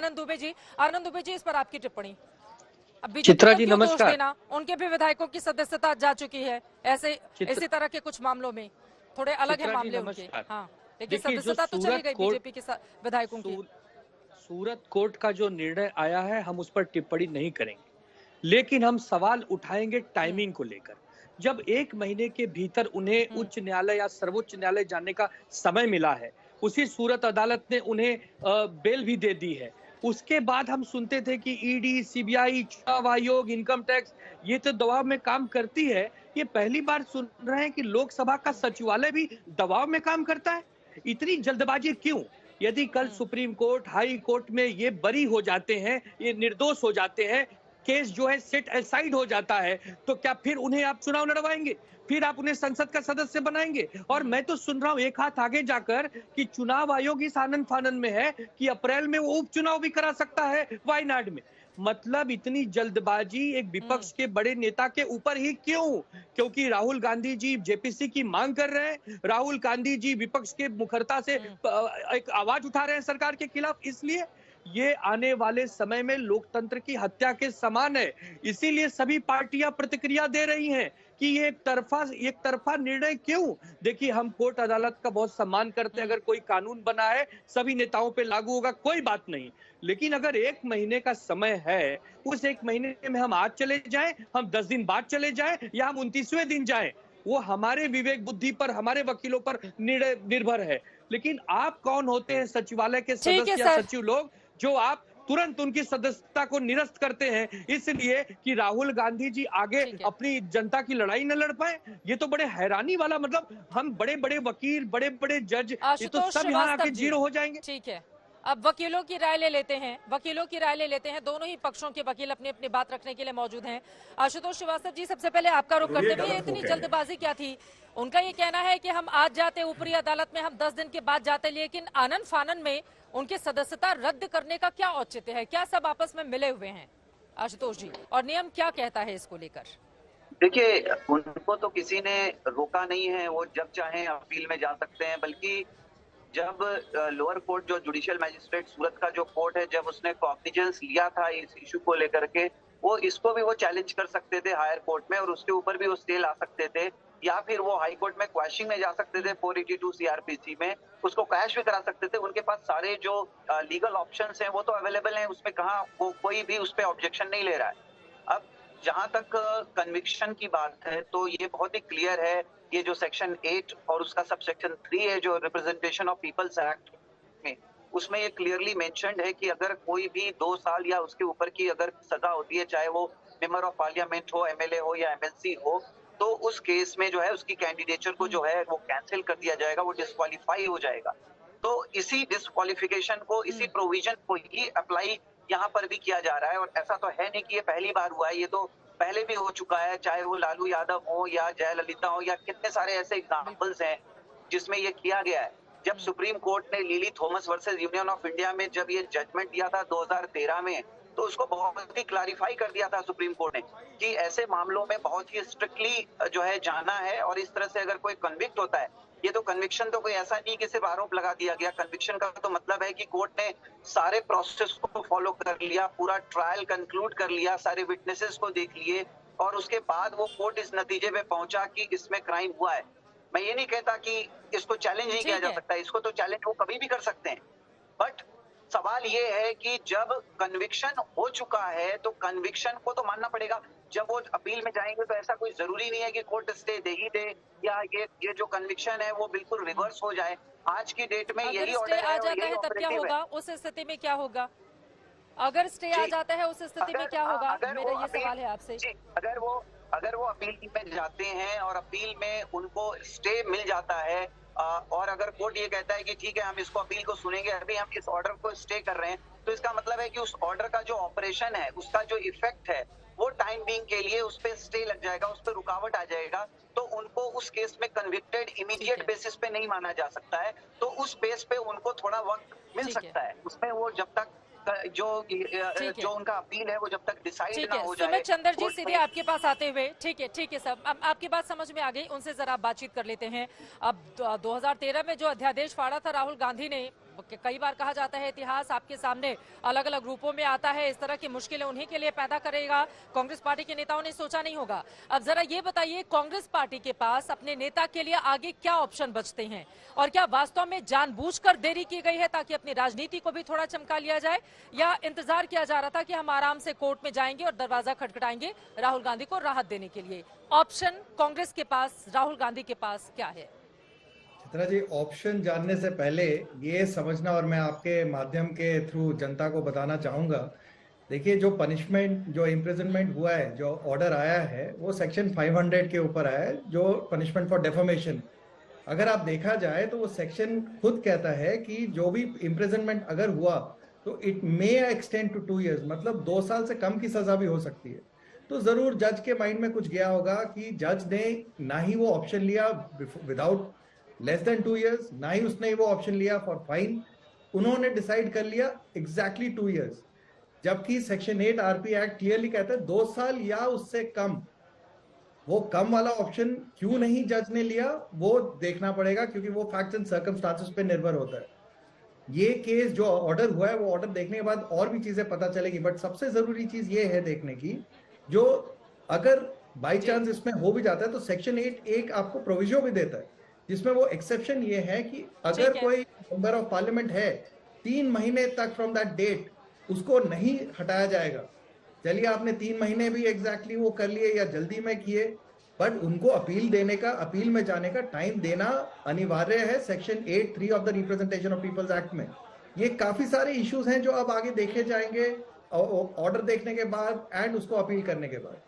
आनंद दुबे जी। आनंद दुबे जी, इस पर आपकी टिप्पणी। अब बीजेपी चित्रा को जी क्यों दोष नमस्कार। देना, उनके भी विधायकों की सदस्यता जा चुकी है। ऐसे इसी तरह के कुछ मामलों में थोड़े अलग है चित्रा जी मामले उनके। नमस्कार। हाँ, लेकिन देखिए जो सदस्यता तो चली गई बीजेपी के विधायकों की। सूरत कोर्ट का जो निर्णय आया है हम उस पर टिप्पणी नहीं करेंगे, लेकिन हम सवाल उठाएंगे टाइमिंग को लेकर। जब 1 महीने के भीतर उन्हें उच्च न्यायालय या सर्वोच्च न्यायालय जाने का समय मिला है, उसी सूरत अदालत ने उन्हें बेल भी दे दी है। उसके बाद हम सुनते थे कि ईडी, सीबीआई, चुनाव आयोग, इनकम टैक्स ये तो दबाव में काम करती है। ये पहली बार सुन रहे हैं कि लोकसभा का सचिवालय भी दबाव में काम करता है। इतनी जल्दबाजी क्यों? यदि कल सुप्रीम कोर्ट, हाई कोर्ट में ये बरी हो जाते हैं, ये निर्दोष हो जाते हैं, केस जो है सेट असाइड हो जाता है, तो क्या फिर उन्हें आप चुनाव लड़वाएंगे? फिर आप उन्हें संसद का सदस्य बनाएंगे? और मैं तो सुन रहा हूं एक हाथ आगे जाकर कि चुनाव आयोग इस आनंद फानन में है कि अप्रैल में वो उपचुनाव भी करा सकता है वायनाड में। मतलब इतनी जल्दबाजी एक विपक्ष के बड़े नेता के ऊपर ही क्यों? क्योंकि राहुल गांधी जी जेपीसी की मांग कर रहे हैं, राहुल गांधी जी विपक्ष के मुखरता से एक आवाज उठा रहे हैं सरकार के खिलाफ, इसलिए ये आने वाले समय में लोकतंत्र की हत्या के समान है। इसीलिए सभी पार्टियां प्रतिक्रिया दे रही हैं कि ये एक तरफा निर्णय क्यों? देखिए हम कोर्ट अदालत का बहुत सम्मान करते हैं। अगर कोई कानून बना है सभी नेताओं पे लागू होगा, कोई बात नहीं। लेकिन अगर 1 महीने का समय है, उस 1 महीने में हम आज चले जाएं, हम 10 दिन बाद चले जाएं या हम 29वें दिन जाएं, वो हमारे विवेक बुद्धि पर, हमारे वकीलों पर निर्भर है। लेकिन आप कौन होते हैं सचिवालय के ठीक है सदस्य या सर। सचिव लोग, जो आप तुरंत उनकी सदस्यता को निरस्त करते हैं इसलिए कि राहुल गांधी जी आगे अपनी जनता की लड़ाई न लड़ पाए? ये तो बड़े हैरानी वाला, मतलब हम बड़े बड़े वकील, बड़े बड़े जज, ये तो आशुतोष सब यहाँ श्रीवास्तव आके जी, जीरो हो जाएंगे। ठीक है, अब वकीलों की राय ले लेते हैं। वकीलों की राय ले लेते हैं। दोनों ही पक्षों के वकील अपनी अपनी बात रखने के लिए मौजूद हैं। आशुतोष श्रीवास्तव जी, सबसे पहले आपका रुख करते हुए, इतनी जल्दबाजी क्या थी? उनका ये कहना है कि हम आज जाते ऊपरी अदालत में, हम 10 दिन के बाद जाते, लेकिन आनंद फानन में उनकी सदस्यता रद्द करने का क्या औचित्य है? क्या सब आपस में मिले हुए हैं आशुतोष जी, और नियम क्या कहता है इसको लेकर? देखिए, उनको तो किसी ने रोका नहीं है, वो जब चाहें अपील में जा सकते हैं। बल्कि जब लोअर कोर्ट, जो जुडिशियल मैजिस्ट्रेट सूरत का जो कोर्ट है, जब उसने कॉग्निजेंस लिया था इस इशू को लेकर के, वो इसको भी वो चैलेंज कर सकते थे हायर कोर्ट में, और उसके ऊपर भी वो स्टे ला सकते थे, या फिर वो हाई कोर्ट में क्वैशिंग में जा सकते थे 482 सीआरपीसी में, उसको क्वैश भी करा सकते थे। उनके पास सारे जो लीगल ऑप्शंस हैं वो तो अवेलेबल हैं, उसमें कहाँ वो कोई भी उस पर ऑब्जेक्शन नहीं ले रहा है। अब जहां तक कन्विक्शन की बात है तो ये बहुत ही क्लियर है, ये जो सेक्शन 8 और उसका सब सेक्शन 3 है जो रिप्रेजेंटेशन ऑफ पीपल्स एक्ट में, उसमें ये क्लियरली मेंशन्ड है कि अगर कोई भी 2 साल या उसके ऊपर की अगर सजा होती है, चाहे वो मेंबर ऑफ पार्लियामेंट हो, एमएलए हो या एमएलसी हो, तो उस केस में जो है उसकी कैंडिडेचर को जो है वो कैंसिल कर दिया जाएगा, वो डिस्क्वालीफाई हो जाएगा। तो इसी डिस्क्वालिफिकेशन को, इसी प्रोविजन को ही अप्लाई यहाँ पर भी किया जा रहा है। और ऐसा तो है नहीं कि ये पहली बार हुआ है, ये तो पहले भी हो चुका है, चाहे वो लालू यादव हो या जयललिता हो या कितने सारे ऐसे एग्जाम्पल्स हैं जिसमें ये किया गया है। जब सुप्रीम कोर्ट ने lily Thomas versus union of India में जब ये जजमेंट दिया था 2013 में, तो उसको बहुत ही क्लैरिफाई कर दिया था सुप्रीम कोर्ट ने कि ऐसे मामलों में बहुत ही स्ट्रिक्टली जो है जाना है। और इस तरह से अगर कोई कन्विक्ट होता है, ये तो कन्विक्शन तो कोई ऐसा नहीं कि सिर्फ आरोप लगा दिया गया, कन्विक्शन का तो मतलब है कि कोर्ट ने सारे प्रोसेस को फॉलो कर लिया, पूरा ट्रायल कंक्लूड कर लिया, सारे विटनेसेस को देख लिए, और उसके बाद वो कोर्ट इस नतीजे पे पहुंचा कि इसमें क्राइम हुआ है। मैं ये नहीं कहता कि इसको चैलेंज नहीं किया जा सकता, इसको तो चैलेंज वो कभी भी कर सकते हैं, बट सवाल ये है कि जब कन्विक्शन हो चुका है तो कन्विक्शन को तो मानना पड़ेगा। जब वो अपील में जाएंगे तो ऐसा कोई जरूरी नहीं है कि कोर्ट स्टे दे ही दे या ये जो कन्विक्शन है वो बिल्कुल रिवर्स हो जाए। आज की डेट में यही ऑर्डर है और यही ऑपरेटिव है। उस स्थिति में क्या होगा? अगर स्टे आ जाता है उस स्थिति में क्या होगा? मेरा ये सवाल है आपसे। अगर वो अपील में जाते हैं और अपील में उनको स्टे मिल जाता है, और अगर कोर्ट ये कहता है कि ठीक है हम इसको अपील को सुनेंगे, अभी हम इस ऑर्डर को स्टे कर रहे हैं, तो इसका मतलब है कि उस ऑर्डर का जो ऑपरेशन है, उसका जो इफेक्ट है, वो टाइम बीइंग के लिए उस पे स्टे लग जाएगा, उस पे रुकावट आ जाएगा। तो उनको उस केस में कन्विक्टेड इमीडिएट बेसिस पे नहीं माना जा सकता है, तो उस बेस पे उनको थोड़ा वक्त मिल सकता है। उसमें वो जब तक जो उनका अपील है वो जब तक डिसाइड ना हो जाए। सुमित चंद्र जी, सीधे आपके पास आते हुए, ठीक है सब आपकी बात समझ में आ गई, उनसे जरा बातचीत कर लेते हैं। अब 2013 में जो अध्यादेश फाड़ा था राहुल गांधी ने, कई बार कहा जाता है इतिहास आपके सामने अलग अलग रूपों में आता है, इस तरह की मुश्किलें उन्हीं के लिए पैदा करेगा, कांग्रेस पार्टी के नेताओं ने सोचा नहीं होगा। अब जरा ये बताइए, कांग्रेस पार्टी के पास अपने नेता के लिए आगे क्या ऑप्शन बचते हैं, और क्या वास्तव में जानबूझकर देरी की गई है ताकि अपनी राजनीति को भी थोड़ा चमका लिया जाए, या इंतजार किया जा रहा था कि हम आराम से कोर्ट में जाएंगे और दरवाजा खटखटाएंगे राहुल गांधी को राहत देने के लिए? ऑप्शन कांग्रेस के पास, राहुल गांधी के पास क्या है? चित्रा जी, ऑप्शन जानने से पहले ये समझना, और मैं आपके माध्यम के थ्रू जनता को बताना चाहूंगा, देखिए जो पनिशमेंट, जो इम्प्रिजनमेंट हुआ है, जो ऑर्डर आया है, वो सेक्शन 500 के ऊपर आया है, जो पनिशमेंट फॉर डेफेमेशन। अगर आप देखा जाए तो वो सेक्शन खुद कहता है कि जो भी इम्प्रिजनमेंट अगर हुआ तो it may extend to 2 years, मतलब 2 साल से कम की सजा भी हो सकती है। तो जरूर जज के माइंड में कुछ गया होगा कि जज ने ना ही वो ऑप्शन लिया विदाउट लेस देन 2 years, ना ही उसने वो ऑप्शन लिया फॉर फाइन, उन्होंने डिसाइड कर लिया एग्जैक्टली 2 years, जबकि सेक्शन 8 आरपी एक्ट क्लियरली कहता है 2 साल या उससे कम। वो कम वाला ऑप्शन क्यों नहीं जज ने लिया वो देखना पड़ेगा, क्योंकि वो फैक्ट्स एंड सर्कमस्टांसेस पे निर्भर होता है। ये केस जो ऑर्डर हुआ है, वो ऑर्डर देखने के बाद और भी चीजें पता चलेगी, बट सबसे जरूरी चीज ये है देखने की, जो अगर बाई चांस इसमें हो भी जाता है तो सेक्शन 8 एक आपको प्रोविजन भी देता है, जिसमें वो एक्सेप्शन ये है कि अगर कोई मेंबर ऑफ पार्लियामेंट है 3 महीने तक फ्रॉम दैट डेट उसको नहीं हटाया जाएगा। चलिए आपने 3 महीने भी एग्जैक्टली वो कर लिए या जल्दी में किए, बट उनको अपील देने का, अपील में जाने का टाइम देना अनिवार्य है section 8(3) of the representation of peoples act में। ये काफी सारे इश्यूज हैं जो अब आगे देखे जाएंगे ऑर्डर देखने के बाद एंड उसको अपील करने के बाद।